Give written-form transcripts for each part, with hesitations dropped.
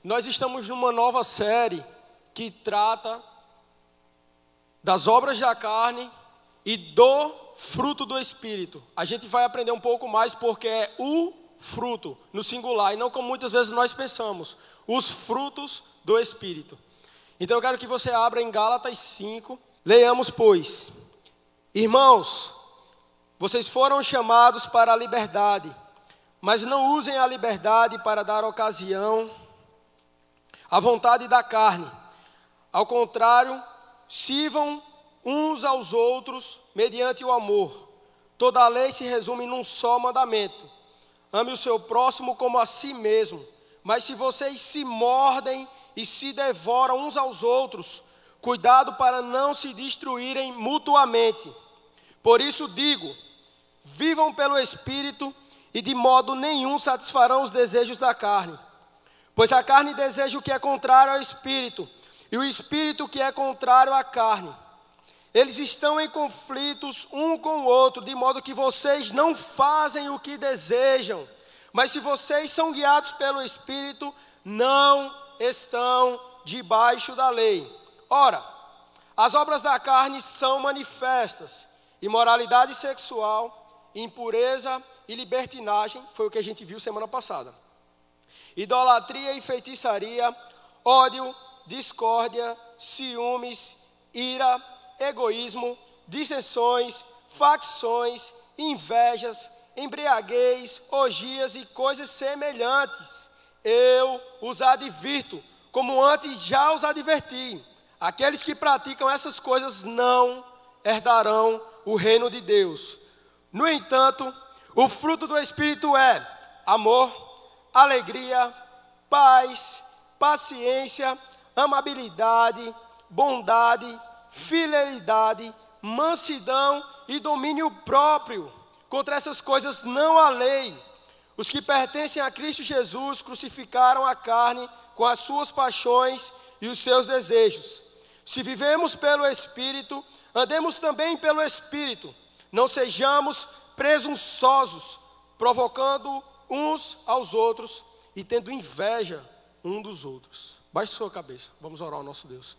Nós estamos numa nova série que trata das obras da carne e do fruto do Espírito. A gente vai aprender um pouco mais porque é o fruto, no singular, e não como muitas vezes nós pensamos, os frutos do Espírito. Então eu quero que você abra em Gálatas 5, leiamos pois. Irmãos, vocês foram chamados para a liberdade, mas não usem a liberdade para dar ocasião à vontade da carne. Ao contrário, sirvam uns aos outros mediante o amor. Toda a lei se resume num só mandamento: ame o seu próximo como a si mesmo. Mas se vocês se mordem e se devoram uns aos outros, cuidado para não se destruírem mutuamente. Por isso digo, vivam pelo Espírito e de modo nenhum satisfarão os desejos da carne. Pois a carne deseja o que é contrário ao Espírito, e o Espírito o que é contrário à carne. Eles estão em conflitos um com o outro, de modo que vocês não fazem o que desejam. Mas se vocês são guiados pelo Espírito, não estão debaixo da lei. Ora, as obras da carne são manifestas: imoralidade sexual, impureza e libertinagem, foi o que a gente viu semana passada. Idolatria e feitiçaria, ódio, discórdia, ciúmes, ira, egoísmo, dissensões, facções, invejas, embriaguez, orgias e coisas semelhantes. Eu os advirto, como antes já os adverti. Aqueles que praticam essas coisas não herdarão o reino de Deus. No entanto, o fruto do Espírito é amor, alegria, paz, paciência, amabilidade, bondade, fidelidade, mansidão e domínio próprio. Contra essas coisas não há lei. Os que pertencem a Cristo Jesus crucificaram a carne com as suas paixões e os seus desejos. Se vivemos pelo Espírito, andemos também pelo Espírito. Não sejamos presunçosos, provocando uns aos outros e tendo inveja um dos outros. Baixe sua cabeça, vamos orar ao nosso Deus.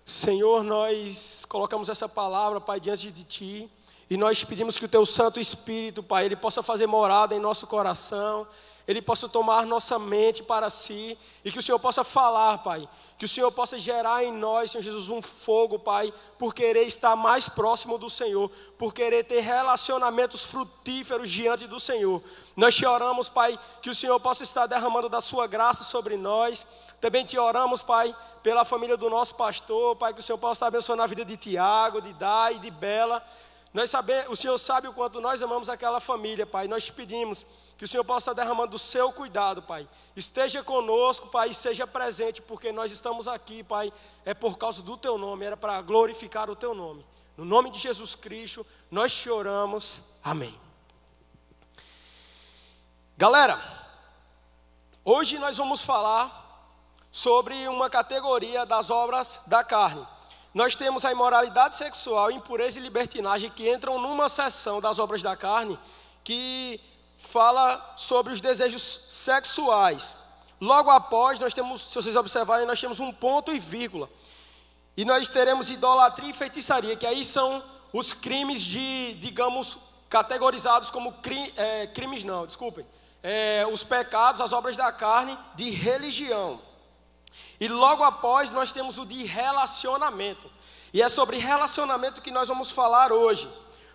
Senhor, nós colocamos essa palavra, Pai, diante de Ti, e nós pedimos que o Teu Santo Espírito, Pai, Ele possa fazer morada em nosso coração, Ele possa tomar nossa mente para si, e que o Senhor possa falar, Pai, que o Senhor possa gerar em nós, Senhor Jesus, um fogo, Pai, por querer estar mais próximo do Senhor, por querer ter relacionamentos frutíferos diante do Senhor. Nós te oramos, Pai, que o Senhor possa estar derramando da sua graça sobre nós. Também te oramos, Pai, pela família do nosso pastor, Pai, que o Senhor possa estar abençoando a vida de Tiago, de Dai e de Bela. O Senhor sabe o quanto nós amamos aquela família, Pai. Nós te pedimos que o Senhor possa estar derramando do seu cuidado, Pai. Esteja conosco, Pai, e seja presente, porque nós estamos aqui, Pai, é por causa do Teu nome, era para glorificar o Teu nome. No nome de Jesus Cristo, nós te oramos. Amém. Galera, hoje nós vamos falar sobre uma categoria das obras da carne. Nós temos a imoralidade sexual, impureza e libertinagem que entram numa seção das obras da carne que fala sobre os desejos sexuais. Logo após, nós temos, se vocês observarem, nós temos um ponto e vírgula. E nós teremos idolatria e feitiçaria, que aí são os crimes digamos, categorizados como crimes não, desculpem. Os pecados, as obras da carne de religião. E logo após nós temos o de relacionamento. E é sobre relacionamento que nós vamos falar hoje.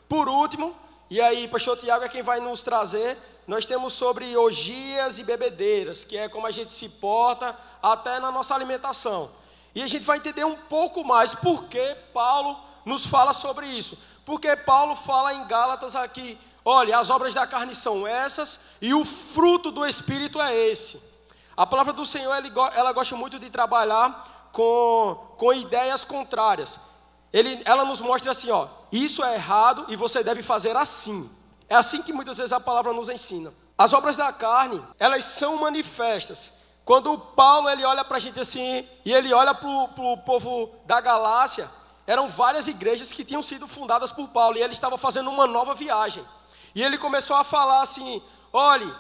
Por último, e aí pastor Tiago é quem vai nos trazer, nós temos sobre orgias e bebedeiras, que é como a gente se porta até na nossa alimentação. E a gente vai entender um pouco mais por que Paulo nos fala sobre isso. Porque Paulo fala em Gálatas aqui, olha, as obras da carne são essas e o fruto do Espírito é esse. A palavra do Senhor, ela gosta muito de trabalhar com ideias contrárias. Ela nos mostra assim, ó, isso é errado e você deve fazer assim. É assim que muitas vezes a palavra nos ensina. As obras da carne, elas são manifestas. Quando Paulo ele olha para a gente assim, e ele olha para o povo da Galácia, eram várias igrejas que tinham sido fundadas por Paulo, e ele estava fazendo uma nova viagem. E ele começou a falar assim, olhe,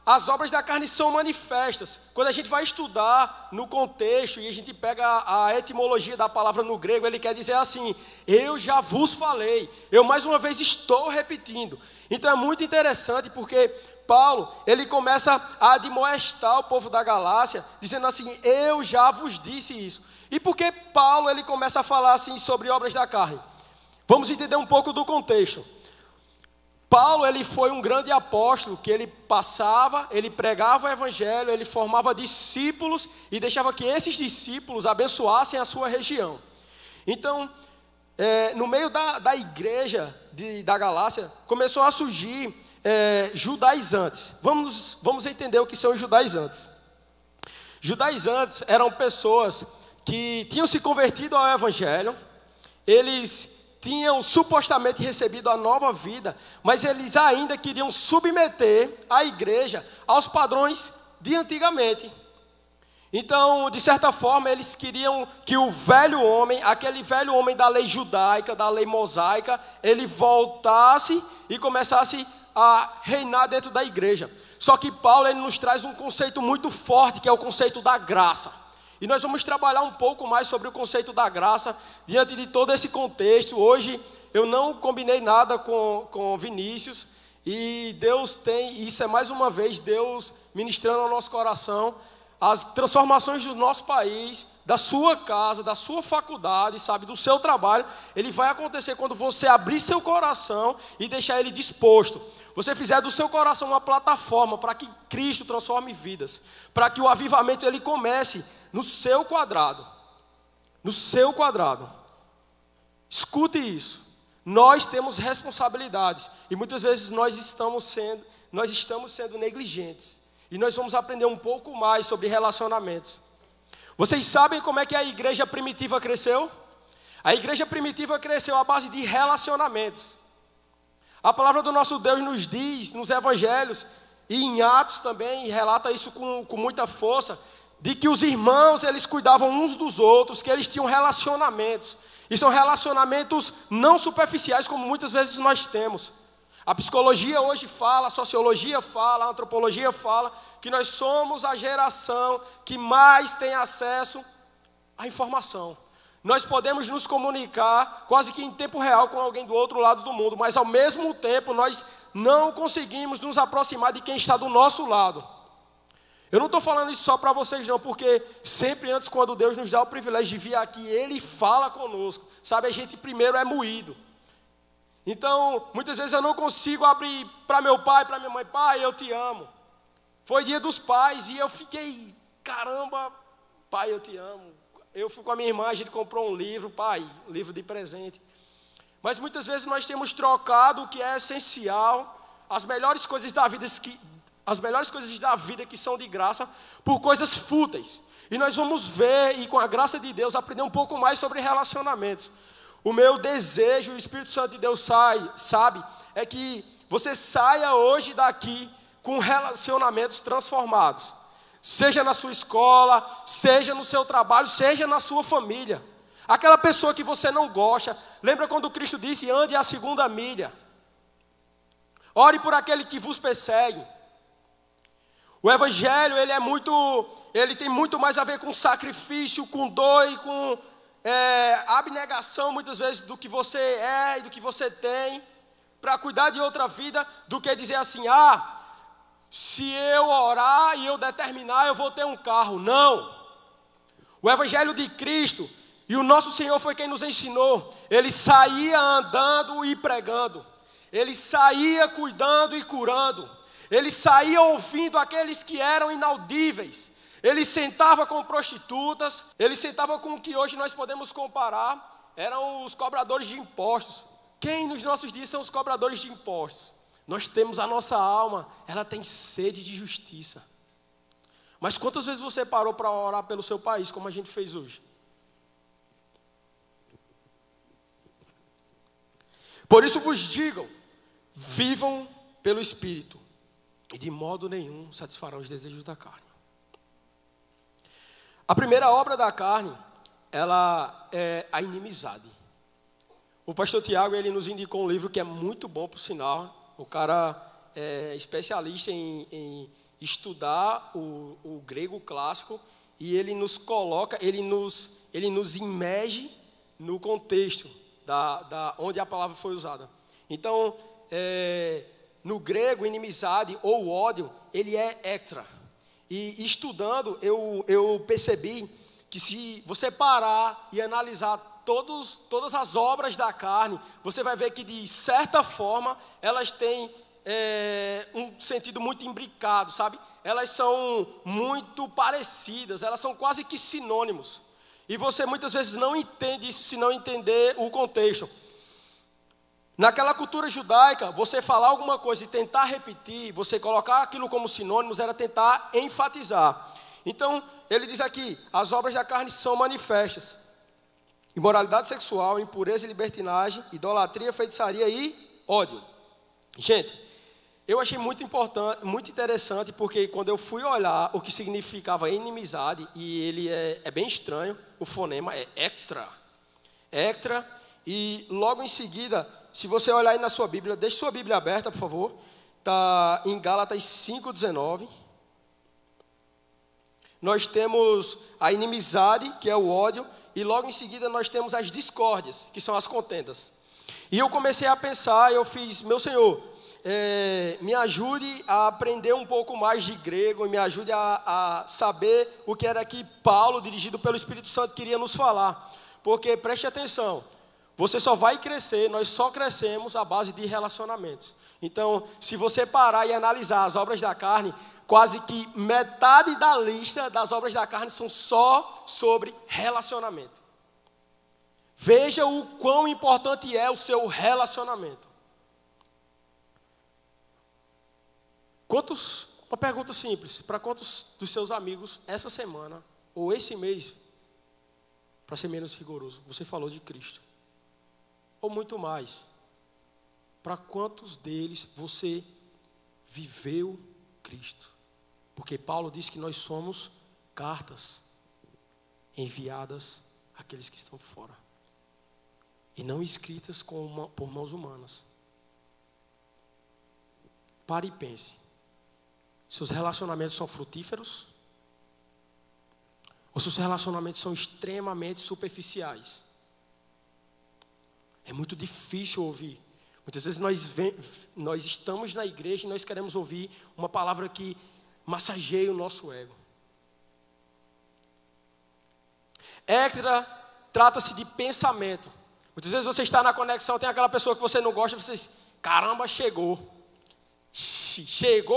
as obras da carne são manifestas. Quando a gente vai estudar no contexto e a gente pega a etimologia da palavra no grego, ele quer dizer assim: eu já vos falei, eu mais uma vez estou repetindo. Então é muito interessante porque Paulo, ele começa a admoestar o povo da Galácia, dizendo assim: eu já vos disse isso. E por que Paulo ele começa a falar assim sobre obras da carne? Vamos entender um pouco do contexto. Paulo, ele foi um grande apóstolo, que ele passava, ele pregava o evangelho, ele formava discípulos e deixava que esses discípulos abençoassem a sua região. Então, no meio da igreja da Galácia, começou a surgir judaizantes. Vamos entender o que são os judaizantes. Judaizantes eram pessoas que tinham se convertido ao evangelho, eles tinham supostamente recebido a nova vida, mas eles ainda queriam submeter a igreja aos padrões de antigamente. Então, de certa forma, eles queriam que o velho homem, aquele velho homem da lei judaica, da lei mosaica, ele voltasse e começasse a reinar dentro da igreja. Só que Paulo, ele nos traz um conceito muito forte, que é o conceito da graça. E nós vamos trabalhar um pouco mais sobre o conceito da graça, diante de todo esse contexto. Hoje eu não combinei nada com Vinícius, e Deus tem, isso é mais uma vez Deus ministrando ao nosso coração, as transformações do nosso país, da sua casa, da sua faculdade, sabe, do seu trabalho. Ele vai acontecer quando você abrir seu coração e deixar ele disposto. Você fizer do seu coração uma plataforma para que Cristo transforme vidas, para que o avivamento ele comece no seu quadrado. No seu quadrado. Escute isso. Nós temos responsabilidades e muitas vezes nós estamos sendo negligentes. E nós vamos aprender um pouco mais sobre relacionamentos. Vocês sabem como é que a igreja primitiva cresceu? A igreja primitiva cresceu à base de relacionamentos. A palavra do nosso Deus nos diz, nos evangelhos, e em Atos também, relata isso com muita força, de que os irmãos, eles cuidavam uns dos outros, que eles tinham relacionamentos. E são relacionamentos não superficiais, como muitas vezes nós temos. A psicologia hoje fala, a sociologia fala, a antropologia fala, que nós somos a geração que mais tem acesso à informação. Nós podemos nos comunicar quase que em tempo real com alguém do outro lado do mundo, mas ao mesmo tempo nós não conseguimos nos aproximar de quem está do nosso lado. Eu não estou falando isso só para vocês não, porque sempre antes, quando Deus nos dá o privilégio de vir aqui, Ele fala conosco. Sabe, a gente primeiro é moído. Então, muitas vezes eu não consigo abrir para meu pai, para minha mãe: pai, eu te amo. Foi dia dos pais e eu fiquei: caramba, pai, eu te amo. Eu fui com a minha irmã, a gente comprou um livro: pai, um livro de presente. Mas muitas vezes nós temos trocado o que é essencial, as melhores coisas da vida que são de graça, por coisas fúteis. E nós vamos ver, e com a graça de Deus, aprender um pouco mais sobre relacionamentos. O meu desejo, o Espírito Santo de Deus sabe, é que você saia hoje daqui com relacionamentos transformados. Seja na sua escola, seja no seu trabalho, seja na sua família. Aquela pessoa que você não gosta, lembra quando Cristo disse: ande a 2ª milha. Ore por aquele que vos persegue. O evangelho, ele tem muito mais a ver com sacrifício, com dor e com abnegação, muitas vezes, do que você é e do que você tem, para cuidar de outra vida, do que dizer assim: se eu orar e eu determinar, eu vou ter um carro. Não. O evangelho de Cristo, e o nosso Senhor foi quem nos ensinou, ele saía andando e pregando, ele saía cuidando e curando, ele saía ouvindo aqueles que eram inaudíveis, ele sentava com prostitutas, ele sentava com o que hoje nós podemos comparar, eram os cobradores de impostos. Quem nos nossos dias são os cobradores de impostos? Nós temos a nossa alma, ela tem sede de justiça. Mas quantas vezes você parou para orar pelo seu país, como a gente fez hoje? Por isso vos digam, vivam pelo Espírito, e de modo nenhum satisfarão os desejos da carne. A primeira obra da carne, ela é a inimizade. O pastor Tiago, ele nos indicou um livro que é muito bom, por sinal. O cara é especialista em estudar o grego clássico e ele nos coloca, ele nos imerge no contexto onde a palavra foi usada. Então, no grego, inimizade ou ódio, ele é hectra. E estudando, eu percebi que se você parar e analisar todas as obras da carne, você vai ver que, de certa forma, elas têm um sentido muito imbricado, sabe? Elas são muito parecidas, elas são quase que sinônimos. E você muitas vezes não entende isso se não entender o contexto. Naquela cultura judaica, você falar alguma coisa e tentar repetir, você colocar aquilo como sinônimos, era tentar enfatizar. Então, ele diz aqui, as obras da carne são manifestas: imoralidade sexual, impureza e libertinagem, idolatria, feitiçaria e ódio. Gente, eu achei muito importante, muito interessante, porque quando eu fui olhar o que significava inimizade, e ele é bem estranho, o fonema é ectra, e logo em seguida, se você olhar aí na sua Bíblia, deixe sua Bíblia aberta, por favor, está em Gálatas 5:19. Nós temos a inimizade, que é o ódio, e logo em seguida nós temos as discórdias, que são as contendas. E eu comecei a pensar, eu fiz, meu Senhor, me ajude a aprender um pouco mais de grego, e me ajude a saber o que era que Paulo, dirigido pelo Espírito Santo, queria nos falar. Porque, preste atenção, você só vai crescer, nós só crescemos à base de relacionamentos. Então, se você parar e analisar as obras da carne, quase que metade da lista das obras da carne são só sobre relacionamento. Veja o quão importante é o seu relacionamento. Uma pergunta simples, para quantos dos seus amigos essa semana, ou esse mês, para ser menos rigoroso, você falou de Cristo? Ou muito mais, para quantos deles você viveu Cristo? Porque Paulo diz que nós somos cartas enviadas àqueles que estão fora, e não escritas por mãos humanas. Pare e pense. Seus relacionamentos são frutíferos? Ou seus relacionamentos são extremamente superficiais? É muito difícil ouvir. Muitas vezes nós estamos na igreja e nós queremos ouvir uma palavra que massageia o nosso ego. Ectra trata-se de pensamento. Muitas vezes você está na conexão, tem aquela pessoa que você não gosta, você diz, caramba, chegou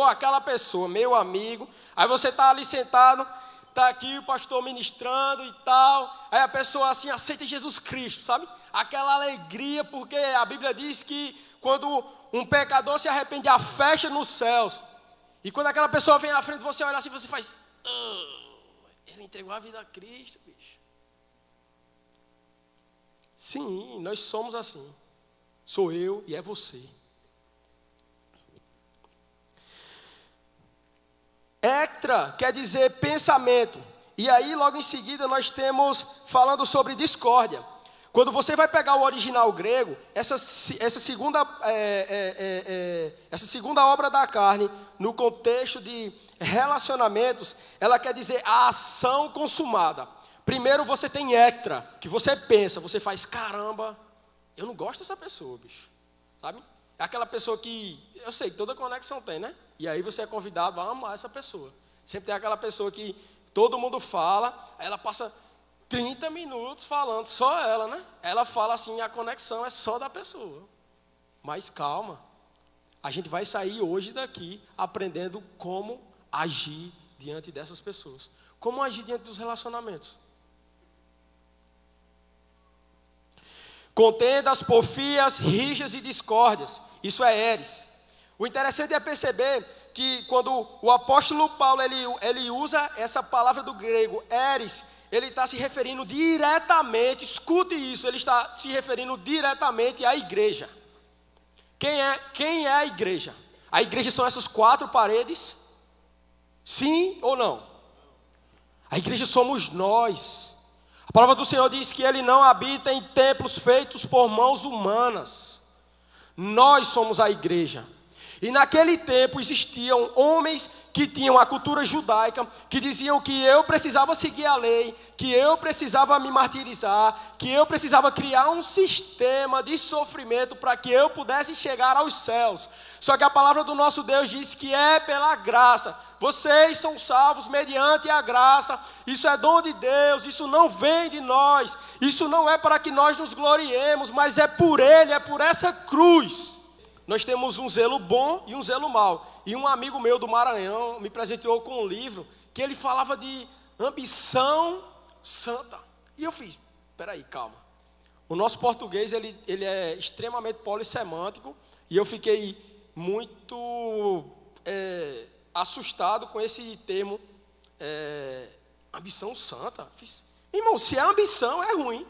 aquela pessoa, meu amigo. Aí você está ali sentado, está aqui o pastor ministrando e tal, aí a pessoa assim aceita Jesus Cristo, sabe? Aquela alegria, porque a Bíblia diz que quando um pecador se arrepende, há festa nos céus. E quando aquela pessoa vem à frente, você olha assim, você faz, ele entregou a vida a Cristo, bicho. Sim, nós somos assim. Sou eu e é você. Ectra quer dizer pensamento. E aí logo em seguida nós temos falando sobre discórdia. Quando você vai pegar o original grego, essa segunda obra da carne, no contexto de relacionamentos, ela quer dizer a ação consumada. Primeiro você tem ectra, que você pensa, você faz, caramba, eu não gosto dessa pessoa, bicho. Sabe? É aquela pessoa que, eu sei, toda conexão tem, né? E aí você é convidado a amar essa pessoa. Sempre tem aquela pessoa que todo mundo fala, aí ela passa 30 minutos falando, só ela, né? Ela fala assim, a conexão é só da pessoa. Mas calma, a gente vai sair hoje daqui aprendendo como agir diante dessas pessoas. Como agir diante dos relacionamentos. Contendas, porfias, rixas e discórdias. Isso é eres. O interessante é perceber que quando o apóstolo Paulo ele usa essa palavra do grego, eres, ele está se referindo diretamente, escute isso, ele está se referindo diretamente à igreja. Quem é a igreja? A igreja são essas 4 paredes? Sim ou não? A igreja somos nós. A palavra do Senhor diz que Ele não habita em templos feitos por mãos humanas. Nós somos a igreja. E naquele tempo existiam homens que tinham a cultura judaica, que diziam que eu precisava seguir a lei, que eu precisava me martirizar, que eu precisava criar um sistema de sofrimento para que eu pudesse chegar aos céus. Só que a palavra do nosso Deus diz que é pela graça. Vocês são salvos mediante a graça. Isso é dom de Deus, isso não vem de nós. Isso não é para que nós nos gloriemos, mas é por Ele, é por essa cruz. Nós temos um zelo bom e um zelo mau. E um amigo meu do Maranhão me presenteou com um livro que ele falava de ambição santa. E eu fiz, peraí, calma. O nosso português ele é extremamente polissemântico. E eu fiquei muito assustado com esse termo, ambição santa. Fiz, irmão, se é ambição, é ruim.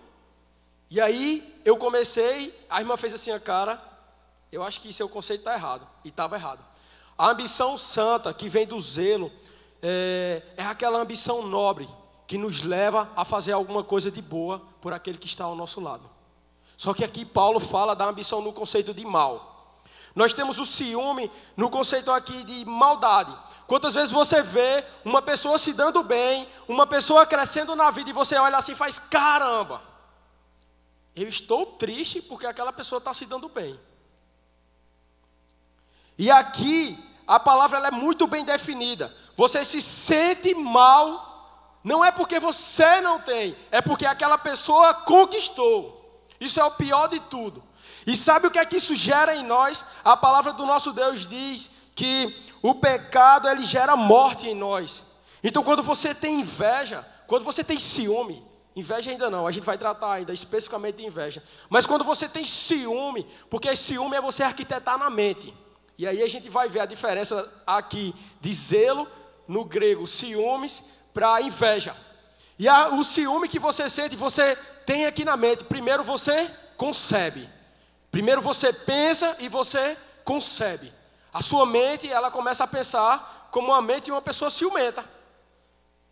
E aí eu comecei, a irmã fez assim a cara, eu acho que seu conceito está errado. E estava errado. A ambição santa, que vem do zelo, é aquela ambição nobre, que nos leva a fazer alguma coisa de boa por aquele que está ao nosso lado. Só que aqui Paulo fala da ambição no conceito de mal. Nós temos o ciúme no conceito aqui de maldade. Quantas vezes você vê uma pessoa se dando bem, uma pessoa crescendo na vida, e você olha assim e faz, caramba, eu estou triste porque aquela pessoa está se dando bem. E aqui, a palavra ela é muito bem definida. Você se sente mal, não é porque você não tem, é porque aquela pessoa conquistou. Isso é o pior de tudo. E sabe o que é que isso gera em nós? A palavra do nosso Deus diz que o pecado ele gera morte em nós. Então quando você tem inveja, quando você tem ciúme, inveja ainda não, a gente vai tratar ainda especificamente de inveja. Mas quando você tem ciúme, porque ciúme é você arquitetar na mente. E aí a gente vai ver a diferença aqui de zelo, no grego ciúmes, para inveja. E o ciúme que você sente, você tem aqui na mente. Primeiro você concebe. Primeiro você pensa e você concebe. A sua mente, ela começa a pensar como a mente de uma pessoa ciumenta.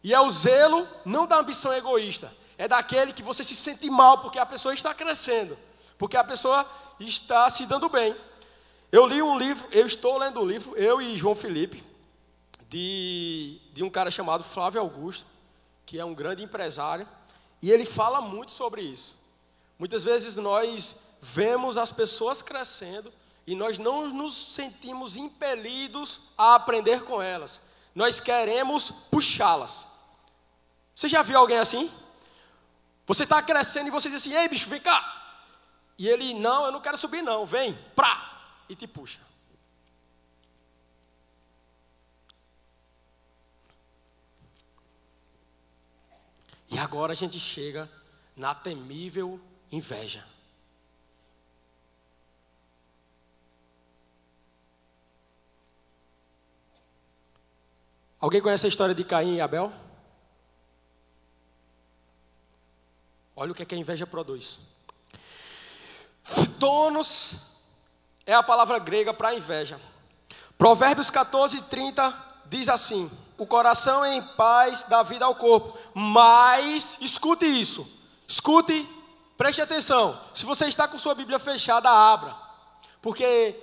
E é o zelo, não da ambição egoísta. É daquele que você se sente mal, porque a pessoa está crescendo. Porque a pessoa está se dando bem. Eu li um livro, eu estou lendo um livro, eu e João Felipe, de um cara chamado Flávio Augusto, que é um grande empresário, e ele fala muito sobre isso. Muitas vezes nós vemos as pessoas crescendo e nós não nos sentimos impelidos a aprender com elas. Nós queremos puxá-las. Você já viu alguém assim? Você está crescendo e você diz assim, ei bicho, vem cá. E ele, não, eu não quero subir não, vem, prá. E te puxa. E agora a gente chega na temível inveja. Alguém conhece a história de Caim e Abel? Olha o que a inveja produz. Phthonos é a palavra grega para inveja. Provérbios 14:30 diz assim: o coração é em paz dá vida ao corpo, mas, escute isso, escute, preste atenção. Se você está com sua Bíblia fechada, abra, porque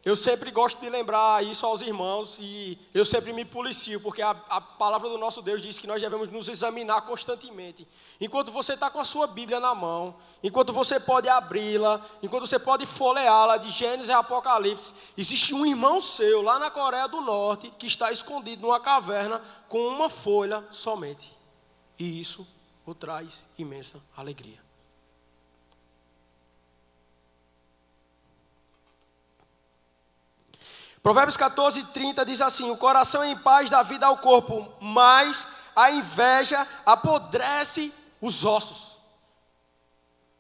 eu sempre gosto de lembrar isso aos irmãos e eu sempre me policio, porque a palavra do nosso Deus diz que nós devemos nos examinar constantemente. Enquanto você está com a sua Bíblia na mão, enquanto você pode abri-la, enquanto você pode folheá-la de Gênesis e Apocalipse, existe um irmão seu lá na Coreia do Norte que está escondido numa caverna com uma folha somente. E isso o traz imensa alegria. Provérbios 14:30 diz assim: o coração em paz dá vida ao corpo, mas a inveja apodrece os ossos.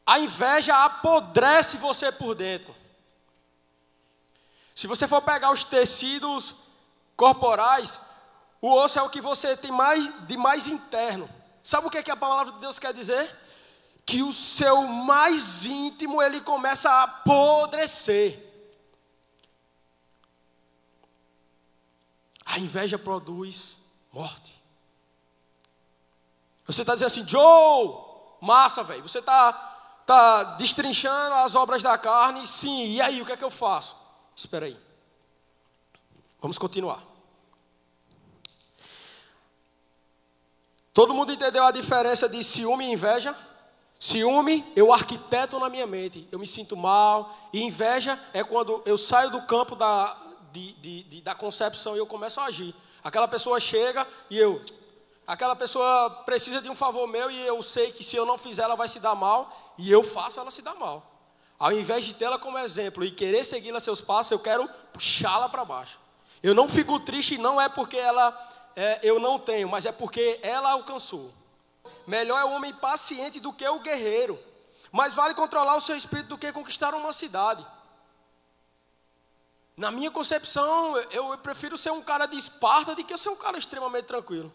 A inveja apodrece você por dentro. Se você for pegar os tecidos corporais, o osso é o que você tem de mais interno. Sabe o que a palavra de Deus quer dizer? Que o seu mais íntimo ele começa a apodrecer. A inveja produz morte. Você está dizendo assim, Joe, massa, velho. Você está destrinchando as obras da carne. Sim, e aí, o que é que eu faço? Espera aí. Vamos continuar. Todo mundo entendeu a diferença de ciúme e inveja? Ciúme, eu arquiteto na minha mente, eu me sinto mal. E inveja é quando eu saio do campo da concepção e eu começo a agir. Aquela pessoa chega e aquela pessoa precisa de um favor meu e eu sei que se eu não fizer ela vai se dar mal. E eu faço ela se dar mal. Ao invés de tê-la como exemplo e querer segui-la seus passos, eu quero puxá-la para baixo. Eu não fico triste, não é porque eu não tenho, mas é porque ela alcançou. Melhor é o homem paciente do que o guerreiro. Mais vale controlar o seu espírito do que conquistar uma cidade. Na minha concepção, eu prefiro ser um cara de Esparta do que ser um cara extremamente tranquilo.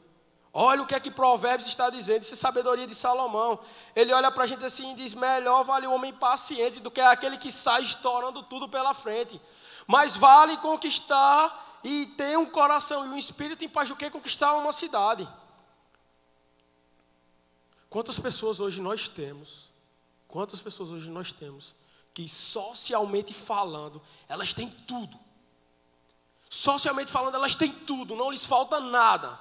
Olha o que é que Provérbios está dizendo, isso é sabedoria de Salomão. Ele olha para a gente assim e diz, melhor vale o homem paciente do que aquele que sai estourando tudo pela frente. Mais vale conquistar e ter um coração e um espírito em paz do que conquistar uma cidade. Quantas pessoas hoje nós temos que socialmente falando, elas têm tudo. Socialmente falando, elas têm tudo, não lhes falta nada.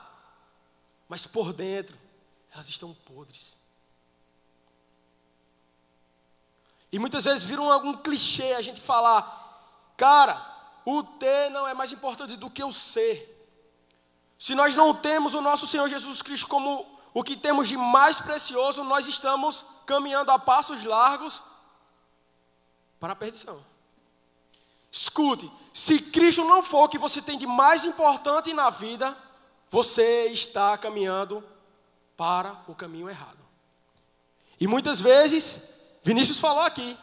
Mas por dentro, elas estão podres. E muitas vezes viram algum clichê a gente falar, cara, o ter não é mais importante do que o ser. Se nós não temos o nosso Senhor Jesus Cristo como o que temos de mais precioso, nós estamos caminhando a passos largos para a perdição. Escute, se Cristo não for o que você tem de mais importante na vida, você está caminhando para o caminho errado. E muitas vezes, Vinícius falou aqui,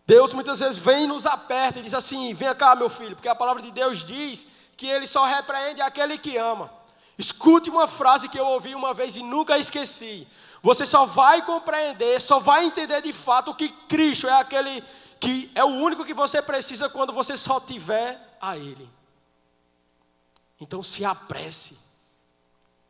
Deus muitas vezes vem e nos aperta e diz assim, venha cá meu filho, porque a palavra de Deus diz que Ele só repreende aquele que ama. Escute uma frase que eu ouvi uma vez e nunca esqueci. Você só vai compreender, só vai entender de fato que Cristo é aquele que é o único que você precisa quando você só tiver a Ele. Então se apresse.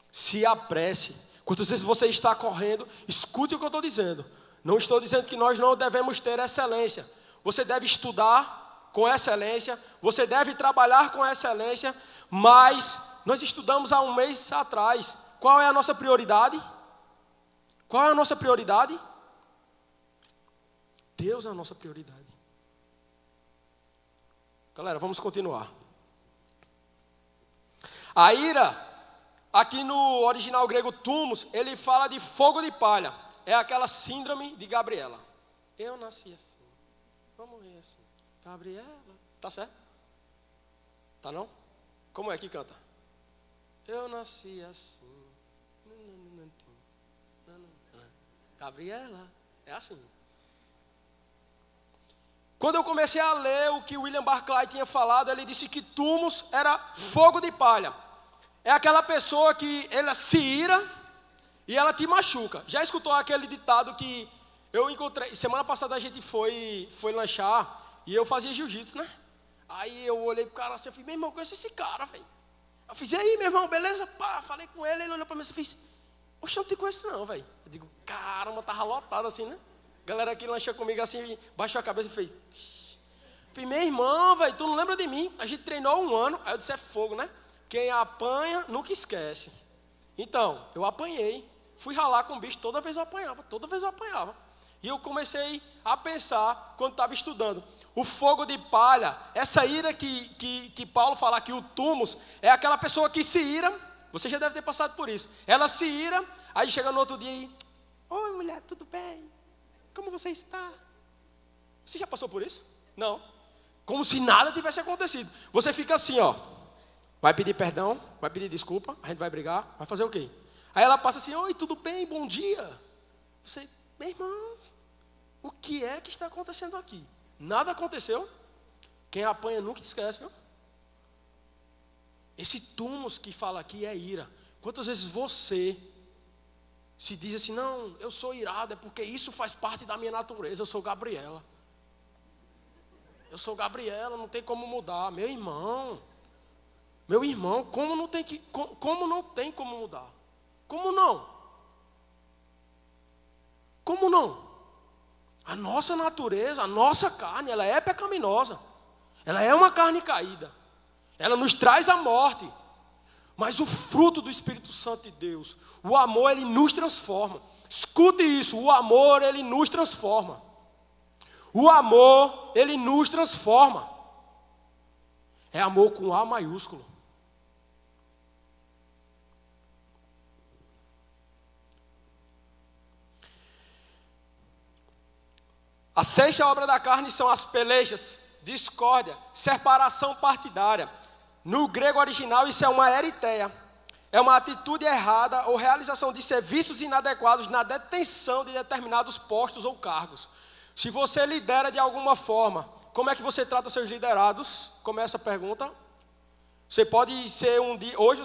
Se apresse. Quantas vezes você está correndo, escute o que eu estou dizendo. Não estou dizendo que nós não devemos ter excelência. Você deve estudar com excelência, você deve trabalhar com excelência, mas nós estudamos há um mês atrás. Qual é a nossa prioridade? Qual é a nossa prioridade? Deus é a nossa prioridade. Galera, vamos continuar. A ira, aqui no original grego thumos, ele fala de fogo de palha. É aquela síndrome de Gabriela. Eu nasci assim, vou morrer assim. Gabriela, tá certo? Tá não? Como é que canta? Eu nasci assim. Gabriela, é assim. Quando eu comecei a ler o que William Barclay tinha falado, ele disse que thumos era fogo de palha. É aquela pessoa que ela se ira e ela te machuca. Já escutou aquele ditado que eu encontrei? Semana passada a gente foi lanchar e eu fazia jiu-jitsu, né? Aí eu olhei pro cara assim, eu falei, meu irmão, eu conheço esse cara, velho. Eu fiz, e aí, meu irmão, beleza? Pá, falei com ele, ele olhou pra mim e fez, oxe, eu não te conheço não, velho. Eu digo, caramba, tava lotado assim, né? Galera que lanchou comigo assim, baixou a cabeça e fez, tch. Falei, meu irmão, velho, tu não lembra de mim? A gente treinou 1 ano, aí eu disse, é fogo, né? Quem apanha, nunca esquece. Então, eu apanhei, fui ralar com o bicho, toda vez eu apanhava. E eu comecei a pensar, quando estava estudando, o fogo de palha, essa ira que Paulo fala aqui, o thumos, é aquela pessoa que se ira, você já deve ter passado por isso. Ela se ira, aí chega no outro dia e, oi mulher, tudo bem? Como você está? Você já passou por isso? Não. Como se nada tivesse acontecido. Você fica assim, ó. Vai pedir perdão, vai pedir desculpa, a gente vai brigar, vai fazer o quê? Aí ela passa assim, oi, tudo bem, bom dia. Você, meu irmão, o que é que está acontecendo aqui? Nada aconteceu. Quem apanha nunca esquece, viu? Esse thumos que fala aqui é ira. Quantas vezes você se diz assim, não, eu sou irado, é porque isso faz parte da minha natureza, eu sou Gabriela. Eu sou Gabriela, não tem como mudar. Meu irmão, como não tem como mudar? Como não? Como não? A nossa natureza, a nossa carne, ela é pecaminosa. Ela é uma carne caída. ela nos traz a morte. Mas o fruto do Espírito Santo de Deus, o amor, ele nos transforma. Escute isso, o amor, ele nos transforma. O amor, ele nos transforma. É amor com A maiúsculo. A sexta obra da carne são as pelejas, discórdia, separação partidária. No grego original, isso é uma eritéia. É uma atitude errada ou realização de serviços inadequados na detenção de determinados postos ou cargos. Se você lidera de alguma forma, como é que você trata seus liderados? Começa a pergunta. Você pode ser um dia, hoje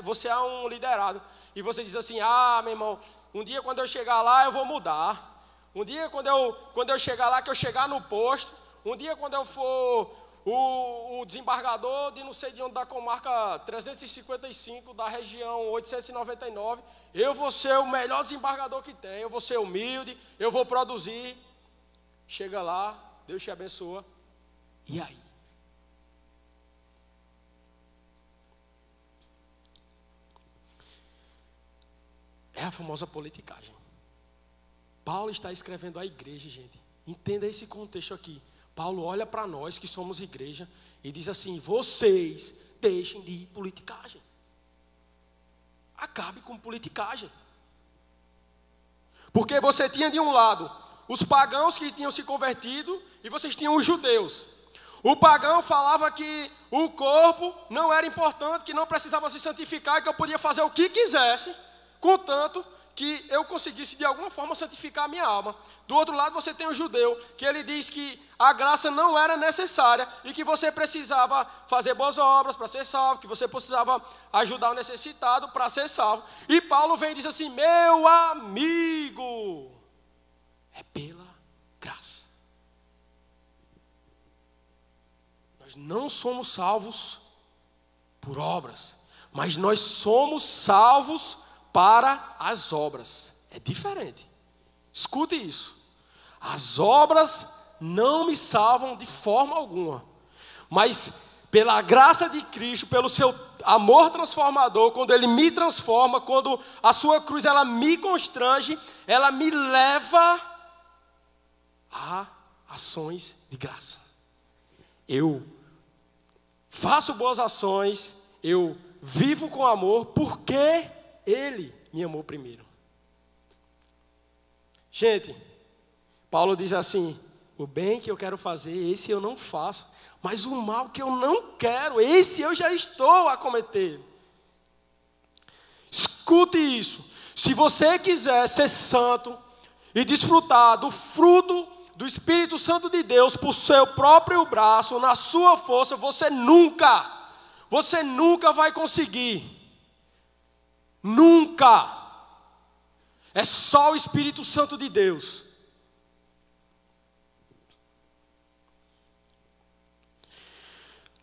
você é um liderado, e você diz assim, meu irmão, um dia quando eu chegar lá eu vou mudar. Um dia quando eu chegar lá, que eu chegar no posto, um dia quando eu for o desembargador de não sei de onde, da comarca 355, da região 899, eu vou ser o melhor desembargador que tem, eu vou ser humilde, eu vou produzir. Chega lá, Deus te abençoa, e aí? É a famosa politicagem. Paulo está escrevendo à igreja, gente. Entenda esse contexto aqui. Paulo olha para nós que somos igreja e diz assim, vocês deixem de politicagem. Acabe com politicagem. Porque você tinha de um lado os pagãos que tinham se convertido e vocês tinham os judeus. O pagão falava que o corpo não era importante, que não precisava se santificar, que eu podia fazer o que quisesse, contanto que eu conseguisse de alguma forma santificar a minha alma. Do outro lado você tem o judeu, que ele diz que a graça não era necessária e que você precisava fazer boas obras para ser salvo, que você precisava ajudar o necessitado para ser salvo. E Paulo vem e diz assim, meu amigo, é pela graça. Nós não somos salvos por obras, mas nós somos salvos para as obras. É diferente. Escute isso. As obras não me salvam de forma alguma. Mas pela graça de Cristo, pelo seu amor transformador, quando Ele me transforma, quando a sua cruz ela me constrange, ela me leva a ações de graça. Eu faço boas ações, eu vivo com amor, porque Ele me amou primeiro. Gente, Paulo diz assim, o bem que eu quero fazer, esse eu não faço, mas o mal que eu não quero, esse eu já estou a cometer. Escute isso, se você quiser ser santo e desfrutar do fruto do Espírito Santo de Deus por seu próprio braço, na sua força, você nunca vai conseguir. Nunca. É só o Espírito Santo de Deus.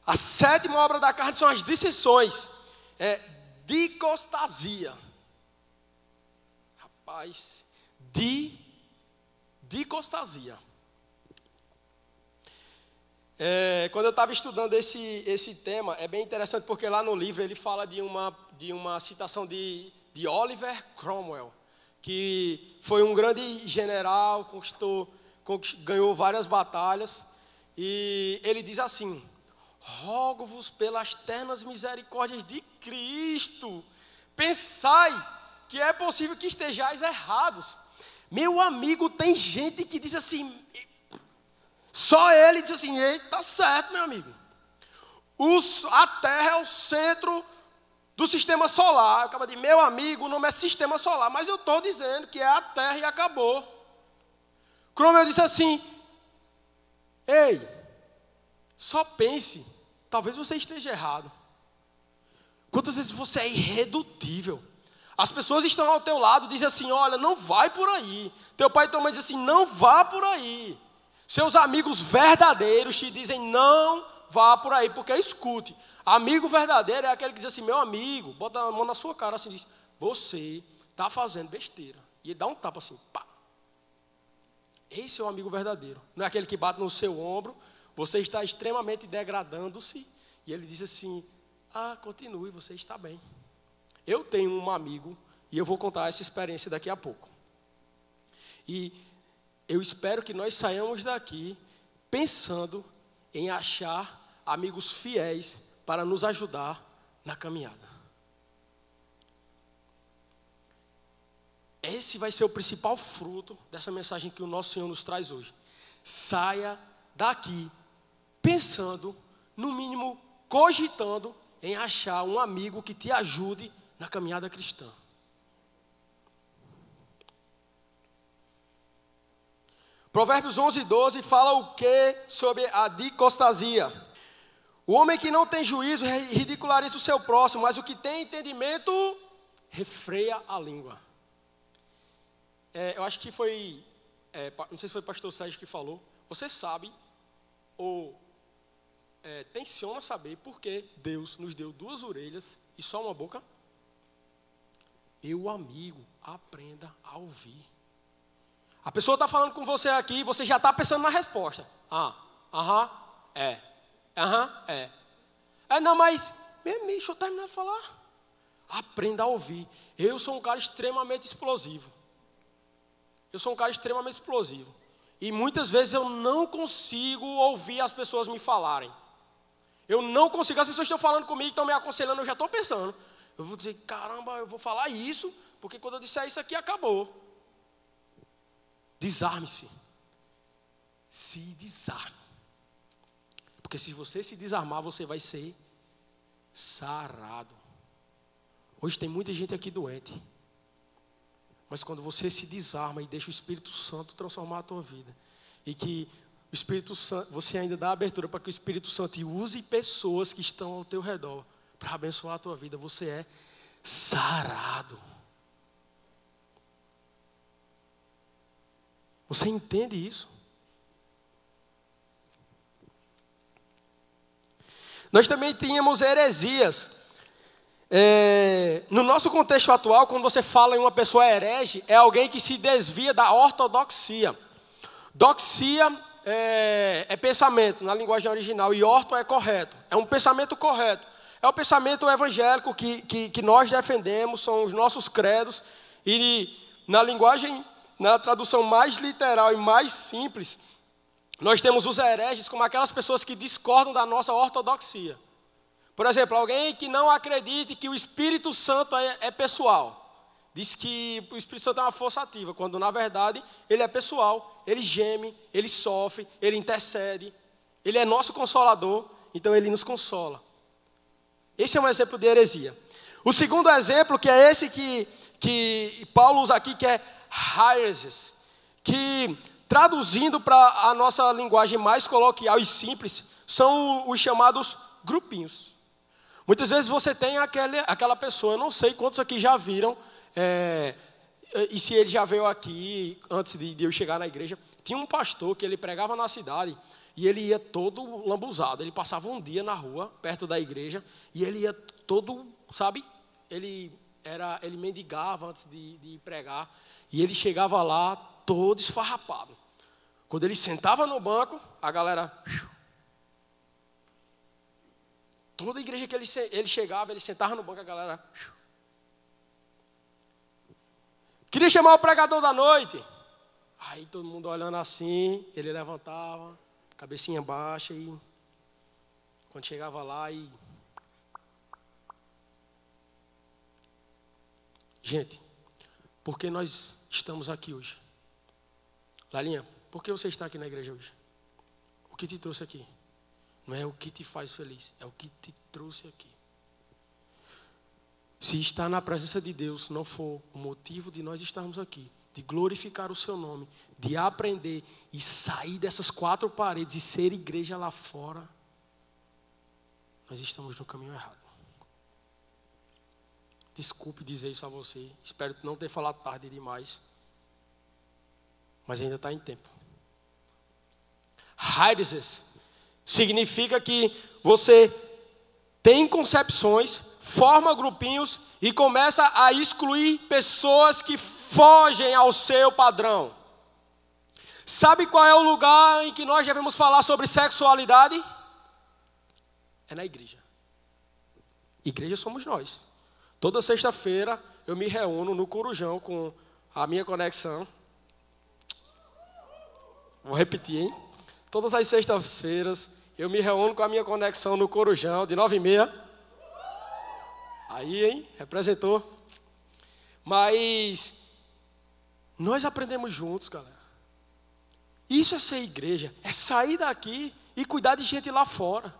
A sétima obra da carne são as dissensões. É dicostasia. Rapaz, dicostasia. Quando eu estava estudando esse tema, é bem interessante porque lá no livro ele fala de uma citação de Oliver Cromwell, que foi um grande general, ganhou várias batalhas, e ele diz assim, rogo-vos pelas ternas misericórdias de Cristo, pensai que é possível que estejais errados. Meu amigo, tem gente que diz assim, só ele diz assim, tá certo, meu amigo. A Terra é o centro do sistema solar. Eu acabo de dizer, meu amigo, o nome é sistema solar, mas eu estou dizendo que é a Terra e acabou. Cromwell disse assim, ei, só pense, talvez você esteja errado. Quantas vezes você é irredutível? As pessoas estão ao teu lado, dizem assim, olha, não vai por aí. Teu pai e tua mãe dizem assim, não vá por aí. Seus amigos verdadeiros te dizem, não vá por aí, porque escute. Amigo verdadeiro é aquele que diz assim, meu amigo, bota a mão na sua cara assim, diz, você está fazendo besteira. E ele dá um tapa assim, pá. Esse é o amigo verdadeiro. Não é aquele que bate no seu ombro, você está extremamente degradando-se, E ele disse assim, continue, você está bem. Eu tenho um amigo, e eu vou contar essa experiência daqui a pouco. E eu espero que nós saiamos daqui pensando em achar amigos fiéis para nos ajudar na caminhada. Esse vai ser o principal fruto dessa mensagem que o nosso Senhor nos traz hoje. Saia daqui pensando, no mínimo cogitando, em achar um amigo que te ajude na caminhada cristã. Provérbios 11:12 fala o que sobre a dicostasia? O homem que não tem juízo ridiculariza o seu próximo, mas o que tem entendimento refreia a língua. Eu acho que foi, não sei se foi o pastor Sérgio que falou, você sabe, ou tenciona saber por que Deus nos deu 2 orelhas e só uma boca? Meu amigo, aprenda a ouvir. A pessoa está falando com você aqui, você já está pensando na resposta. Não, mas, deixa eu terminar de falar. Aprenda a ouvir. Eu sou um cara extremamente explosivo. E muitas vezes eu não consigo ouvir as pessoas me falarem. Eu não consigo, as pessoas estão falando comigo, estão me aconselhando, eu já estou pensando. Eu vou dizer, caramba, eu vou falar isso, porque quando eu disser isso aqui, acabou. Desarme-se. Se desarme. Porque se você se desarmar, você vai ser sarado. Hoje tem muita gente aqui doente. Mas quando você se desarma e deixa o Espírito Santo transformar a tua vida, e que o Espírito Santo, você ainda dá abertura para que o Espírito Santo use pessoas que estão ao teu redor para abençoar a tua vida, você é sarado. Você entende isso? Nós também tínhamos heresias. No nosso contexto atual, quando você fala em uma pessoa herege, é alguém que se desvia da ortodoxia. Doxia é pensamento, na linguagem original, e orto é correto. É um pensamento correto. É o pensamento evangélico que nós defendemos, são os nossos credos. E na tradução mais literal e mais simples, nós temos os hereges como aquelas pessoas que discordam da nossa ortodoxia. Por exemplo, alguém que não acredite que o Espírito Santo é pessoal. Diz que o Espírito Santo é uma força ativa, quando na verdade ele é pessoal. Ele geme, ele sofre, ele intercede. Ele é nosso consolador, então ele nos consola. Esse é um exemplo de heresia. O segundo exemplo, que é esse que Paulo usa aqui, que é hereses, que traduzindo para a nossa linguagem mais coloquial e simples, são os chamados grupinhos. Muitas vezes você tem aquela pessoa, eu não sei quantos aqui já viram, e se ele já veio aqui, antes de eu chegar na igreja, tinha um pastor que ele pregava na cidade, e ele ia todo lambuzado, ele passava um dia na rua, perto da igreja, e ele ia todo, sabe, ele mendigava antes de pregar, e ele chegava lá todo esfarrapado. Quando ele sentava no banco, a galera... Toda igreja que ele chegava, ele sentava no banco, a galera... Queria chamar o pregador da noite. Aí todo mundo olhando assim, ele levantava, cabecinha baixa, e quando chegava lá e... Gente, por que nós estamos aqui hoje? Lalinha, por que você está aqui na igreja hoje? O que te trouxe aqui? Não é o que te faz feliz, é o que te trouxe aqui. Se estar na presença de Deus não for o motivo de nós estarmos aqui, de glorificar o seu nome, de aprender e sair dessas 4 paredes e ser igreja lá fora, nós estamos no caminho errado. Desculpe dizer isso a você, espero não ter falado tarde demais, mas ainda está em tempo. Hereses significa que você tem concepções, forma grupinhos e começa a excluir pessoas que fogem ao seu padrão. Sabe qual é o lugar em que nós devemos falar sobre sexualidade? é na igreja. Igreja somos nós. Toda sexta-feira eu me reúno no Corujão com a minha conexão. Vou repetir, hein? Todas as sextas-feiras eu me reúno com a minha conexão no Corujão, de 9h30. Aí, hein? Representou. Mas nós aprendemos juntos, galera. Isso é ser igreja. É sair daqui e cuidar de gente lá fora.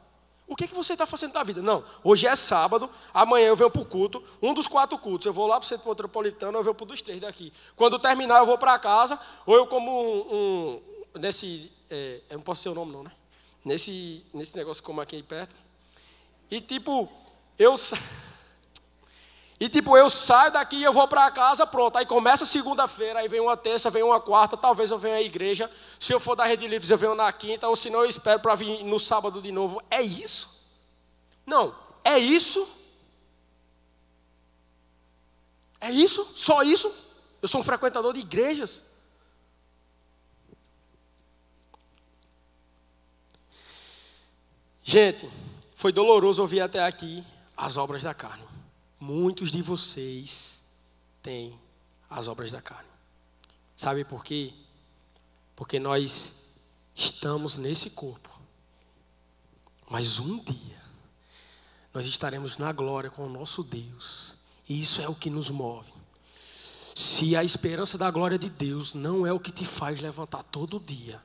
O que você está fazendo da vida? Não, hoje é sábado, amanhã eu venho para o culto, um dos 4 cultos. Eu vou lá para o Centro Metropolitano, eu venho para um dos 3 daqui. Quando terminar, eu vou para casa, ou eu como eu não posso ser o nome não, né? Nesse negócio como aqui perto. E tipo, eu saio daqui e eu vou para casa, pronto. Aí começa segunda-feira, aí vem uma terça, vem uma quarta, talvez eu venha à igreja. Se eu for da Rede Livres, eu venho na quinta, ou se não, eu espero para vir no sábado de novo. É isso? Não, é isso? É isso? Só isso? Eu sou um frequentador de igrejas. Gente, foi doloroso ouvir até aqui as obras da carne. Muitos de vocês têm as obras da carne. Sabe por quê? Porque nós estamos nesse corpo. Mas um dia, nós estaremos na glória com o nosso Deus. E isso é o que nos move. Se a esperança da glória de Deus não é o que te faz levantar todo dia,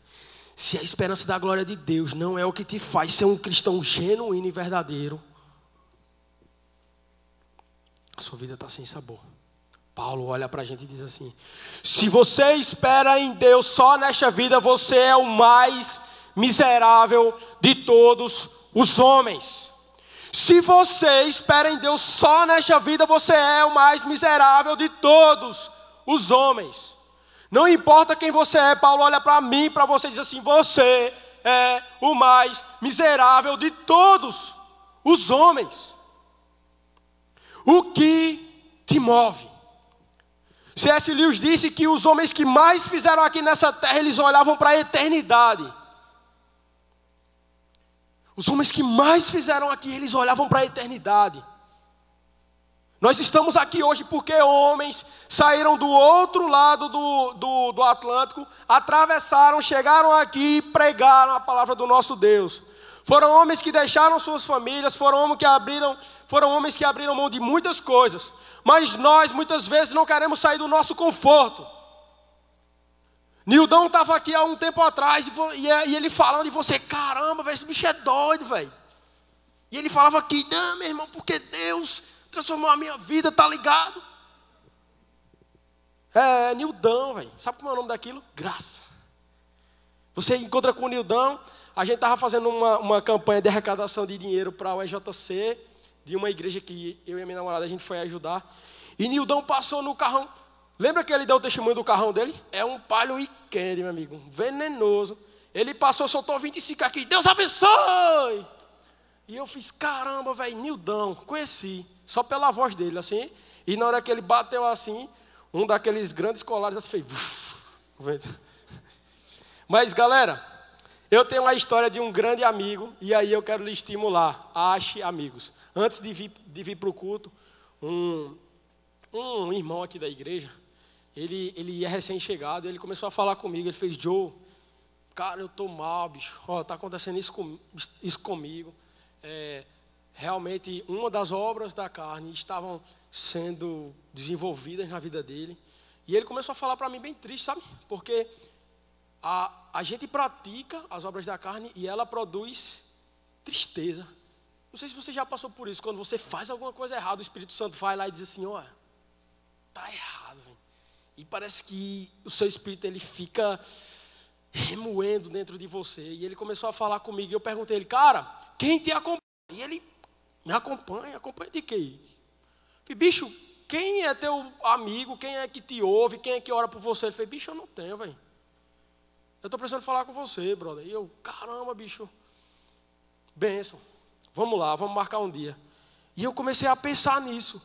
se a esperança da glória de Deus não é o que te faz ser um cristão genuíno e verdadeiro, a sua vida está sem sabor. Paulo olha para a gente e diz assim: se você espera em Deus só nesta vida, você é o mais miserável de todos os homens. Se você espera em Deus só nesta vida, você é o mais miserável de todos os homens. Não importa quem você é, Paulo olha para mim, para você e diz assim: você é o mais miserável de todos os homens. O que te move? C.S. Lewis disse que os homens que mais fizeram aqui nessa terra, eles olhavam para a eternidade. Os homens que mais fizeram aqui, eles olhavam para a eternidade. Nós estamos aqui hoje porque homens saíram do outro lado do Atlântico, atravessaram, chegaram aqui e pregaram a palavra do nosso Deus. Foram homens que deixaram suas famílias, foram homens que abriram mão de muitas coisas. Mas nós, muitas vezes, não queremos sair do nosso conforto. Nildão estava aqui há um tempo atrás e ele falando, e você: caramba, véio, esse bicho é doido, velho. E ele falava aqui: não, meu irmão, porque Deus transformou a minha vida, tá ligado? Nildão, velho. Sabe como é o nome daquilo? Graça. Você encontra com o Nildão. A gente estava fazendo uma campanha de arrecadação de dinheiro para o EJC, de uma igreja que eu e a minha namorada a gente foi ajudar. E Nildão passou no carrão. Lembra que ele deu o testemunho do carrão dele? É um Palio Weekend, meu amigo, venenoso. Ele passou, soltou 25 aqui: Deus abençoe! E eu fiz: caramba, velho, Nildão, conheci, só pela voz dele, assim. E na hora que ele bateu assim, um daqueles grandes colares assim fez. Mas galera, eu tenho uma história de um grande amigo, e aí eu quero lhe estimular. Ache amigos. Antes de vir para o culto, um irmão aqui da igreja, ele é recém-chegado, ele começou a falar comigo. Ele fez: Joe, cara, eu estou mal, bicho. Está acontecendo isso comigo. Realmente, uma das obras da carne estavam sendo desenvolvidas na vida dele. E ele começou a falar para mim bem triste, sabe? Porque a gente pratica as obras da carne e ela produz tristeza. Não sei se você já passou por isso. Quando você faz alguma coisa errada, o Espírito Santo vai lá e diz assim: ó, tá errado, velho. E parece que o seu espírito, ele fica remoendo dentro de você. E ele começou a falar comigo e eu perguntei a ele: cara, quem te acompanha? E ele: me acompanha de quê? Eu falei: bicho, quem é teu amigo? Quem é que te ouve? Quem é que ora por você? Ele falou: bicho, eu não tenho, velho. Eu estou precisando falar com você, brother. E eu: caramba, bicho, bênção. Vamos lá, vamos marcar um dia. E eu comecei a pensar nisso.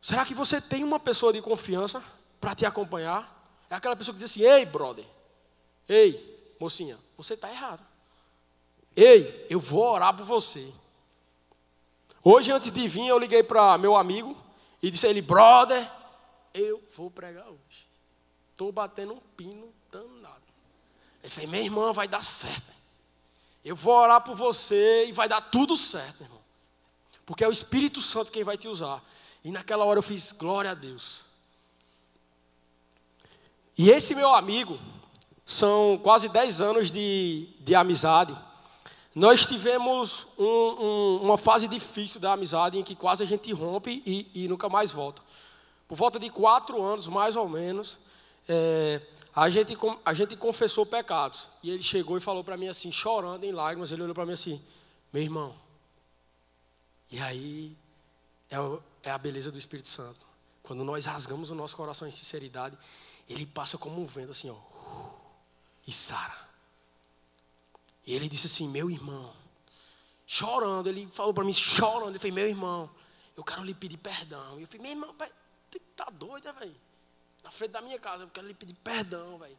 Será que você tem uma pessoa de confiança para te acompanhar? É aquela pessoa que diz assim: ei, brother, ei, mocinha, você está errado. Ei, eu vou orar por você. Hoje, antes de vir, eu liguei para meu amigo e disse a ele: brother, eu vou pregar hoje. Estou batendo um pino danado. Ele falou: minha irmã, vai dar certo. Eu vou orar por você e vai dar tudo certo, irmão. Porque é o Espírito Santo quem vai te usar. E naquela hora eu fiz glória a Deus. E esse meu amigo, são quase 10 anos de amizade. Nós tivemos uma fase difícil da amizade em que quase a gente rompe e nunca mais volta. Por volta de 4 anos, mais ou menos, a gente confessou pecados. E ele chegou e falou para mim assim, chorando em lágrimas, ele olhou para mim assim: meu irmão, e aí é a beleza do Espírito Santo. Quando nós rasgamos o nosso coração em sinceridade, ele passa como um vento assim, ó, e sara. E ele disse assim: meu irmão, chorando, ele falou para mim, chorando, ele falou: meu irmão, eu quero lhe pedir perdão. E eu falei: meu irmão, tu tá doido, velho? Na frente da minha casa, eu quero lhe pedir perdão, velho.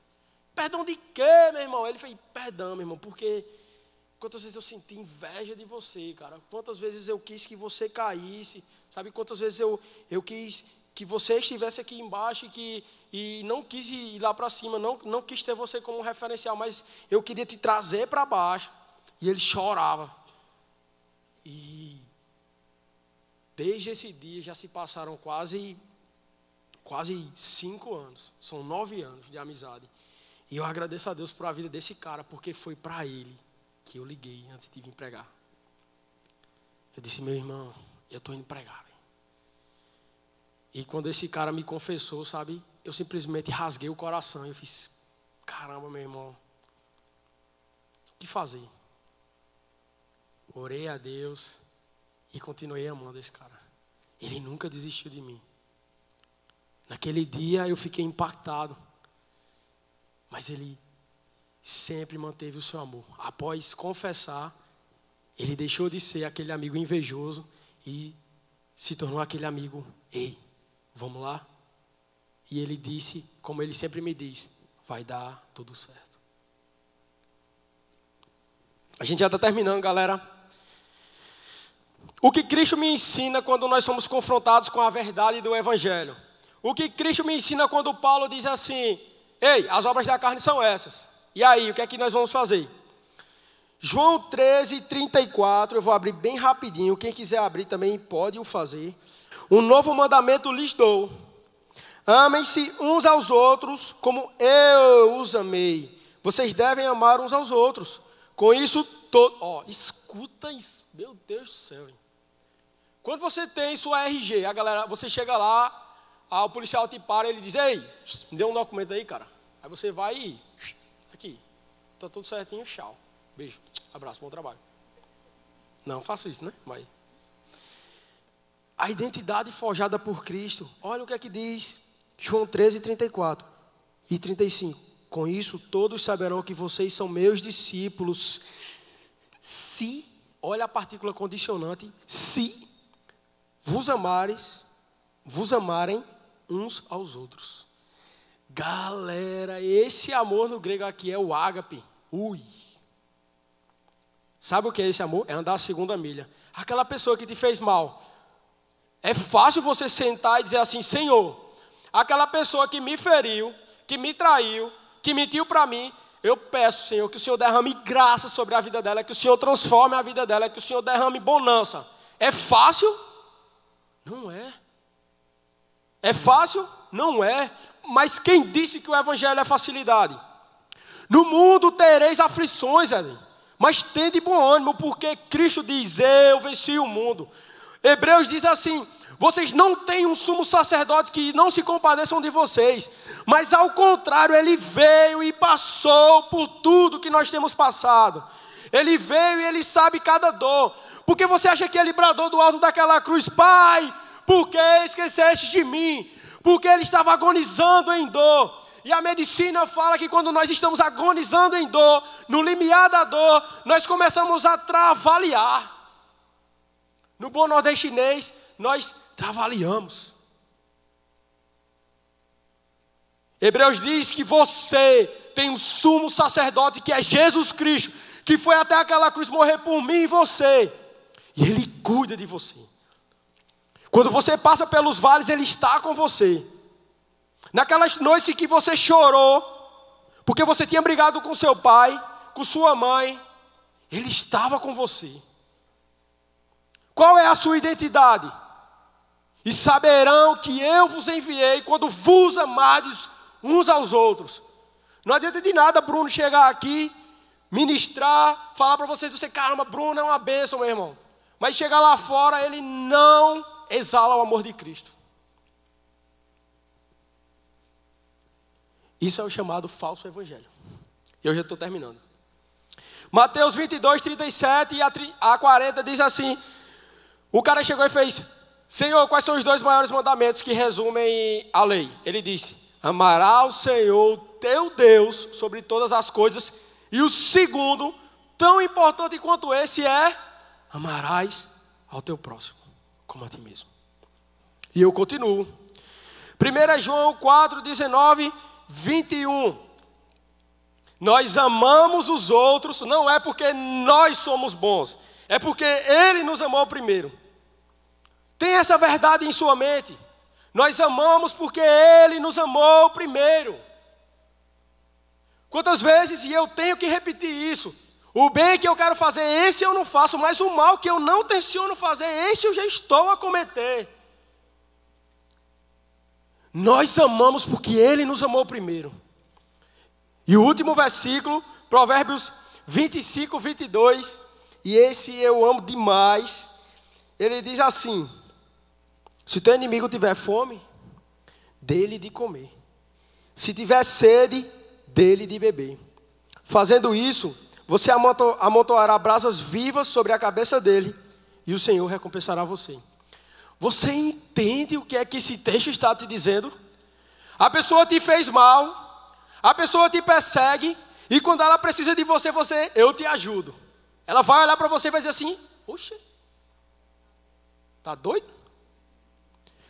Perdão de quê, meu irmão? Ele falou: perdão, meu irmão, porque quantas vezes eu senti inveja de você, cara. Quantas vezes eu quis que você caísse. Sabe quantas vezes eu quis que você estivesse aqui embaixo e não quis ir lá para cima, não quis ter você como referencial, mas eu queria te trazer para baixo. E ele chorava. E desde esse dia já se passaram quase 5 anos. São 9 anos de amizade. E eu agradeço a Deus por a vida desse cara, porque foi para ele que eu liguei antes de vir pregar. Eu disse: meu irmão, eu estou indo pregar. E quando esse cara me confessou, sabe, eu simplesmente rasguei o coração. Eu fiz: caramba, meu irmão, o que fazer? Orei a Deus e continuei amando esse cara. Ele nunca desistiu de mim. Naquele dia eu fiquei impactado, mas ele sempre manteve o seu amor. Após confessar, ele deixou de ser aquele amigo invejoso e se tornou aquele amigo: ei, vamos lá? E ele disse, como ele sempre me diz: vai dar tudo certo. A gente já está terminando, galera. O que Cristo me ensina quando nós somos confrontados com a verdade do Evangelho? O que Cristo me ensina quando Paulo diz assim: ei, as obras da carne são essas. E aí, o que é que nós vamos fazer? João 13, 34, eu vou abrir bem rapidinho. Quem quiser abrir também pode o fazer. Um novo mandamento lhes dou: amem-se uns aos outros como eu os amei. Vocês devem amar uns aos outros. Com isso, escuta isso. Meu Deus do céu. Hein? Quando você tem sua RG, a galera, você chega lá, o policial te para e ele diz: ei, me dê um documento aí, cara. Aí você vai e... aqui, tá tudo certinho, tchau. Beijo, abraço, bom trabalho. Não faço isso, né? Mas... a identidade forjada por Cristo. Olha o que é que diz João 13, 34 e 35. Com isso todos saberão que vocês são meus discípulos, se, olha a partícula condicionante, se vos amarem uns aos outros. Galera, esse amor no grego aqui é o ágape. Sabe o que é esse amor? É andar a segunda milha. Aquela pessoa que te fez mal, é fácil você sentar e dizer assim: Senhor, aquela pessoa que me feriu, que me traiu, que mentiu para mim, eu peço, Senhor, que o Senhor derrame graça sobre a vida dela, que o Senhor transforme a vida dela, que o Senhor derrame bonança. É fácil? Não é. É fácil? Não é. Mas quem disse que o Evangelho é facilidade? No mundo tereis aflições, mas tende bom ânimo, porque Cristo diz: eu venci o mundo. Hebreus diz assim: vocês não têm um sumo sacerdote que não se compadeçam de vocês, mas ao contrário, ele veio e passou por tudo que nós temos passado. Ele veio e ele sabe cada dor. Porque você acha que ele bradou do alto daquela cruz: Pai, por que esqueceste de mim? Porque ele estava agonizando em dor. E a medicina fala que quando nós estamos agonizando em dor, no limiar da dor, nós começamos a travaliar. No bom nordestinês, nós travaliamos. Hebreus diz que você tem um sumo sacerdote que é Jesus Cristo, que foi até aquela cruz morrer por mim e você. E Ele cuida de você. Quando você passa pelos vales, Ele está com você. Naquelas noites em que você chorou, porque você tinha brigado com seu pai, com sua mãe, Ele estava com você. Qual é a sua identidade? E saberão que eu vos enviei quando vos amardes uns aos outros. Não adianta de nada Bruno chegar aqui, ministrar, falar para vocês, caramba, Bruno é uma bênção, meu irmão. Mas chegar lá fora, ele não exala o amor de Cristo. Isso é o chamado falso evangelho. Eu já estou terminando. Mateus 22, 37 e a 40 diz assim: o cara chegou e fez: Senhor, quais são os 2 maiores mandamentos que resumem a lei? Ele disse: amará o Senhor teu Deus sobre todas as coisas. E o segundo, tão importante quanto esse, é: amarás ao teu próximo como a ti mesmo. E eu continuo. 1 João 4, 19, 21. Nós amamos os outros, não é porque nós somos bons, é porque Ele nos amou primeiro. Tem essa verdade em sua mente. Nós amamos porque Ele nos amou primeiro. Quantas vezes, e eu tenho que repetir isso, o bem que eu quero fazer, esse eu não faço, mas o mal que eu não tenciono fazer, esse eu já estou a cometer. Nós amamos porque Ele nos amou primeiro. E o último versículo, Provérbios 25, 22, e esse eu amo demais. Ele diz assim: se teu inimigo tiver fome, dê-lhe de comer. Se tiver sede, dê-lhe de beber. Fazendo isso, você amontoará brasas vivas sobre a cabeça dele, e o Senhor recompensará você. Você entende o que é que esse texto está te dizendo? A pessoa te fez mal, a pessoa te persegue, e quando ela precisa de você, eu te ajudo. Ela vai olhar para você e vai dizer assim: oxe, tá doido?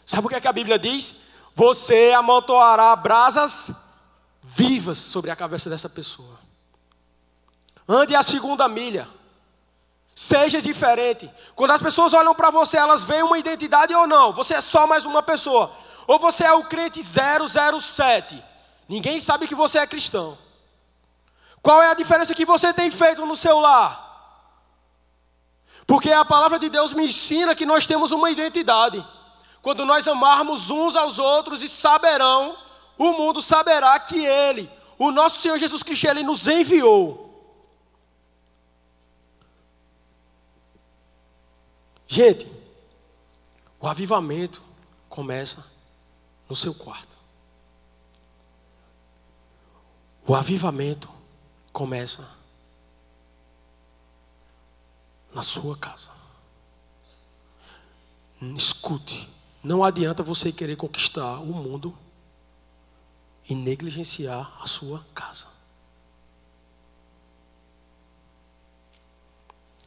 Sabe o que é que a Bíblia diz? Você amontoará brasas vivas sobre a cabeça dessa pessoa. Ande a 2ª milha. Seja diferente. Quando as pessoas olham para você, elas veem uma identidade ou não? Você é só mais uma pessoa. Ou você é o crente 007. Ninguém sabe que você é cristão. Qual é a diferença que você tem feito no seu lar? Porque a palavra de Deus me ensina que nós temos uma identidade. Quando nós amarmos uns aos outros, e saberão, o mundo saberá que Ele, o nosso Senhor Jesus Cristo, Ele nos enviou. Gente, o avivamento começa no seu quarto. O avivamento começa na sua casa. Escute, não adianta você querer conquistar o mundo e negligenciar a sua casa.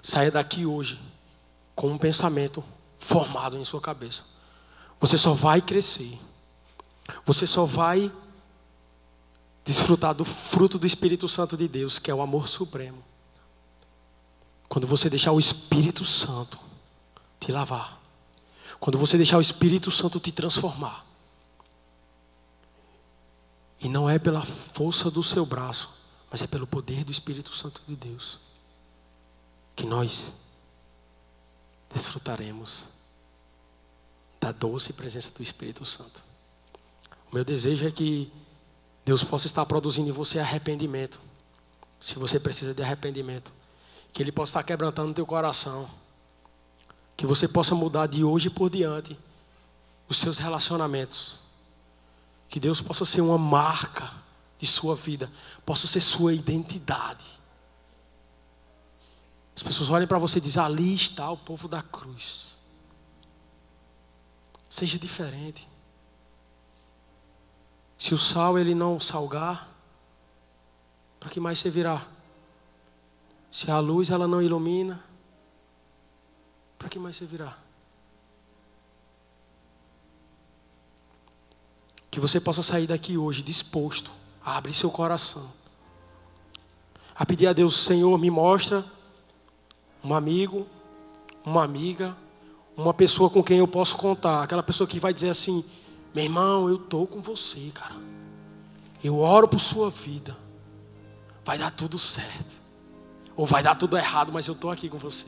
Saia daqui hoje com um pensamento formado em sua cabeça. Você só vai crescer. Você só vai desfrutar do fruto do Espírito Santo de Deus, que é o amor supremo, quando você deixar o Espírito Santo te lavar. Quando você deixar o Espírito Santo te transformar. E não é pela força do seu braço, mas é pelo poder do Espírito Santo de Deus, que nós desfrutaremos da doce presença do Espírito Santo. O meu desejo é que Deus possa estar produzindo em você arrependimento. Se você precisa de arrependimento, que Ele possa estar quebrantando o teu coração. Que você possa mudar de hoje por diante os seus relacionamentos. Que Deus possa ser uma marca de sua vida, possa ser sua identidade. As pessoas olhem para você e dizem: ali está o povo da cruz. Seja diferente. Se o sal ele não salgar, para que mais servirá? Se a luz ela não ilumina, para que mais servirá? Que você possa sair daqui hoje disposto a abrir seu coração, a pedir a Deus: Senhor, me mostra um amigo, uma amiga, uma pessoa com quem eu posso contar. Aquela pessoa que vai dizer assim: meu irmão, eu estou com você, cara. Eu oro por sua vida. Vai dar tudo certo. Ou vai dar tudo errado, mas eu estou aqui com você.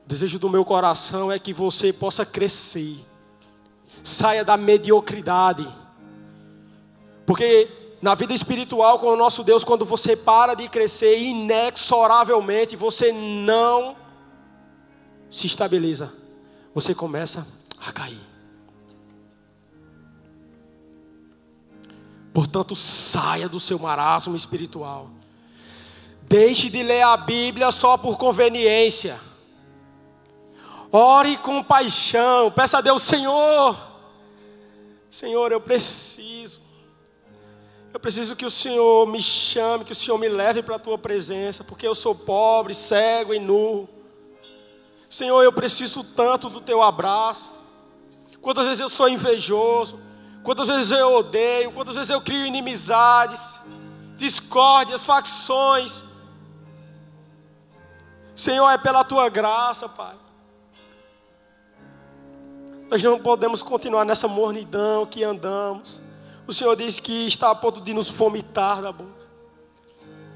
O desejo do meu coração é que você possa crescer. Saia da mediocridade. Porque na vida espiritual com o nosso Deus, quando você para de crescer inexoravelmente, você não se estabiliza. Você começa a cair. Portanto, saia do seu marasmo espiritual. Deixe de ler a Bíblia só por conveniência. Ore com paixão. Peça a Deus: Senhor, eu preciso que o Senhor me chame, que o Senhor me leve para a tua presença, porque eu sou pobre, cego e nu. Senhor, eu preciso tanto do teu abraço. Quantas vezes eu sou invejoso, quantas vezes eu odeio, quantas vezes eu crio inimizades, discórdias, facções. Senhor, é pela tua graça, Pai. Nós não podemos continuar nessa mornidão que andamos. O Senhor disse que está a ponto de nos vomitar da boca.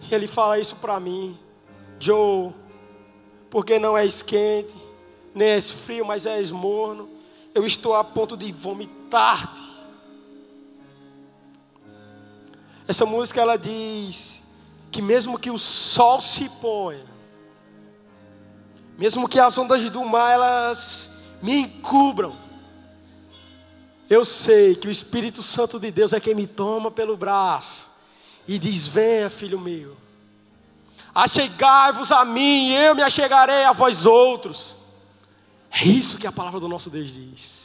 E Ele fala isso para mim: Joe, porque não és quente, nem és frio, mas és morno. Eu estou a ponto de vomitar-te. Essa música, ela diz que mesmo que o sol se ponha, mesmo que as ondas do mar elas me encubram, eu sei que o Espírito Santo de Deus é quem me toma pelo braço e diz: venha, filho meu, achegai-vos a mim e eu me achegarei a vós outros. É isso que a palavra do nosso Deus diz.